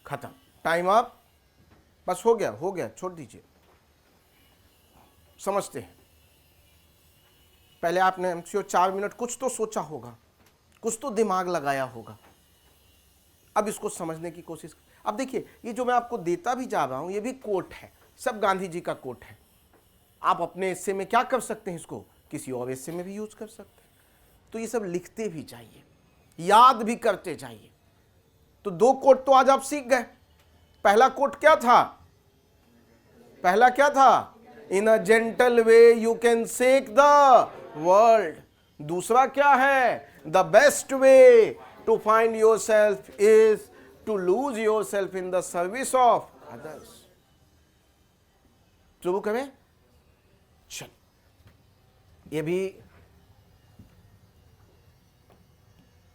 खत्म, time up, बस हो गया, छोड़ दीजिए। समझते हैं, पहले आपने एमसीओ 4 मिनट कुछ तो सोचा होगा, कुछ तो दिमाग लगाया होगा। अब इसको समझने की कोशिश। अब देखिए, ये जो मैं आपको देता भी जा रहा हूं, ये भी कोट है, सब गांधी जी का कोट है। आप अपने हिस्से में क्या कर सकते हैं, इसको किसी और हिस्से में भी यूज कर सकते हैं। तो ये सब लिखते भी जाइए, याद भी करते जाइए। तो 2 कोट तो आज आप सीख गए। पहला कोट क्या था? पहला क्या था? In a gentle way you can shake the world. दूसरा क्या है? The best way to find yourself is to lose yourself in the service of others. शुरू करें? चल, ये भी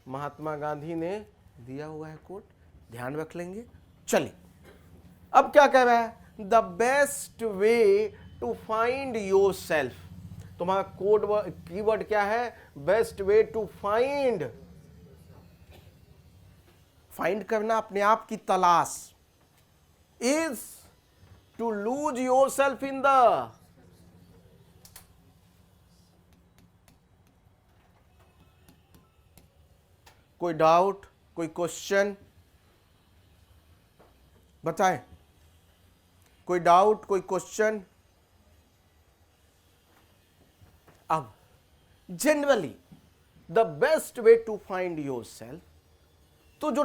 महात्मा गांधी ने दिया हुआ है कोट, ध्यान रख लेंगे। चलिए, अब क्या कह रहा है? The best way to find yourself. तुम्हारा कोड कीवर्ड क्या है? Best way to find. Find करना, अपने आप की तलाश। Is to lose yourself in the. कोई डाउट, कोई क्वेश्चन बताएं? कोई डाउट, कोई क्वेश्चन? अब generally the best way to find yourself, तो जो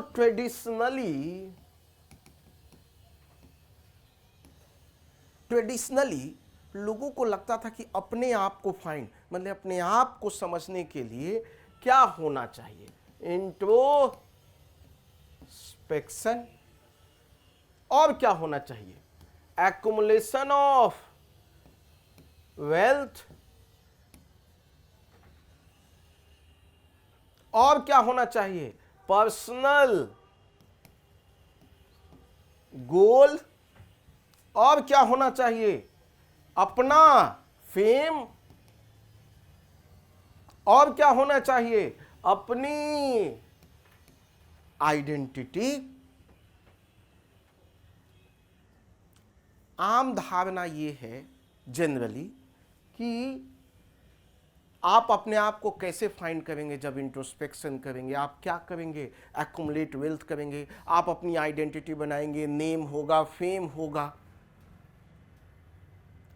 ट्रेडिशनली लोगों को लगता था कि अपने आप को फाइंड, मतलब अपने आप को समझने के लिए क्या होना चाहिए? इंट्रोस्पेक्शन। और क्या होना चाहिए? Accumulation of wealth. और क्या होना चाहिए? Personal goal. और क्या होना चाहिए? अपना फेम। और क्या होना चाहिए? अपनी आइडेंटिटी। आम धारणा ये है जनरली कि आप अपने आप को कैसे फाइंड करेंगे? जब इंट्रोस्पेक्शन करेंगे, आप क्या करेंगे? एक्युमुलेट वेल्थ करेंगे, आप अपनी आइडेंटिटी बनाएंगे, नेम होगा, फेम होगा,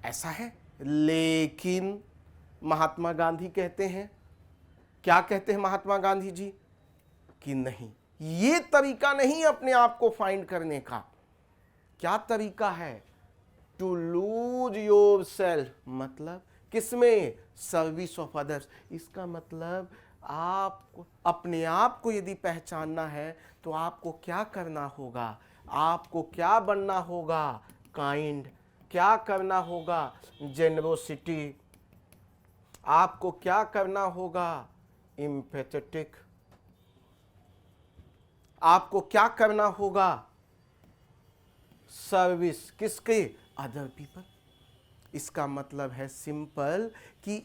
ऐसा है। लेकिन महात्मा गांधी कहते हैं, क्या कहते हैं महात्मा गांधी जी? कि नहीं, ये तरीका नहीं अपने आप को फाइंड करने का। क्या तरीका है? टू लूज योर सेल्फ, मतलब किसमें? Service of others. इसका मतलब आप अपने आप को यदि पहचानना है तो आपको क्या करना होगा? आपको क्या बनना होगा? काइंड। क्या करना होगा? जेनरोसिटी। आपको क्या करना होगा? एम्पैथेटिक। आपको क्या करना होगा? सर्विस। किसके? Other people. इसका मतलब है सिंपल कि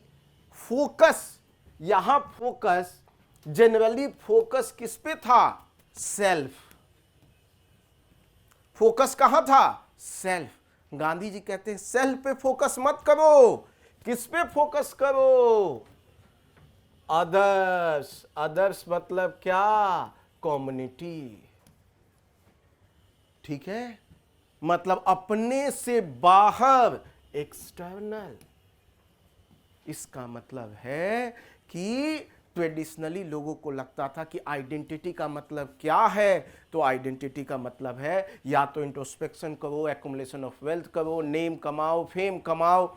फोकस, यहां फोकस जनरली फोकस किस पे था? सेल्फ। फोकस कहां था? सेल्फ। गांधी जी कहते हैं सेल्फ पे फोकस मत करो। किस पे फोकस करो? अदर्स। अदर्स मतलब क्या? कम्युनिटी। ठीक है, मतलब अपने से बाहर, एक्सटर्नल। इसका मतलब है कि ट्रेडिशनली लोगों को लगता था कि आइडेंटिटी का मतलब क्या है? तो आइडेंटिटी का मतलब है या तो इंट्रोस्पेक्शन करो, एक्युमुलेशन ऑफ वेल्थ करो, नेम कमाओ, फेम कमाओ,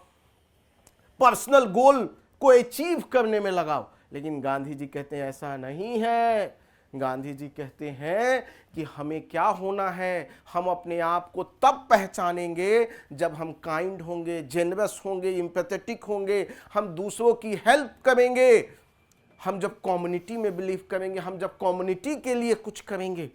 पर्सनल गोल को अचीव करने में लगाओ। लेकिन गांधी जी कहते हैं ऐसा नहीं है। गांधी जी कहते हैं कि हमें क्या होना है? हम अपने आप को तब पहचानेंगे जब हम काइंड होंगे, जेनरस होंगे, एम्पैथेटिक होंगे, हम दूसरों की हेल्प करेंगे, हम जब कम्युनिटी में बिलीव करेंगे, हम जब कम्युनिटी के लिए कुछ करेंगे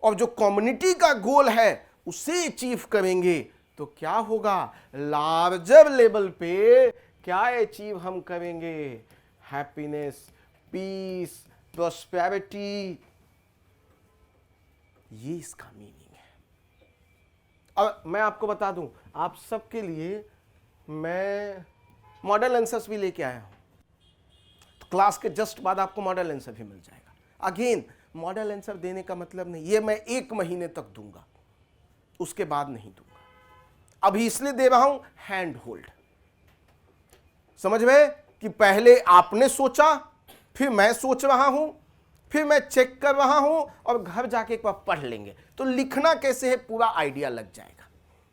और जो कम्युनिटी का गोल है उसे अचीव करेंगे, तो क्या होगा? लार्जर लेवल पे क्या अचीव हम करेंगे? हैप्पीनेस, पीस, प्रॉस्पेरिटी, ये इसका मीनिंग है। अब मैं आपको बता दूं, आप सबके लिए मैं मॉडल आंसर्स भी लेके आया हूं, तो क्लास के जस्ट बाद आपको मॉडल आंसर भी मिल जाएगा। अगेन मॉडल आंसर देने का मतलब नहीं ये मैं 1 महीने तक दूंगा, उसके बाद नहीं दूंगा। अभी इसलिए दे रहा हूं हैंड होल्ड, समझ में, कि पहले आपने सोचा, फिर मैं सोच रहा हूं, फिर मैं चेक कर रहा हूं, और घर जाके एक बार पढ़ लेंगे तो लिखना कैसे है पूरा आइडिया लग जाएगा।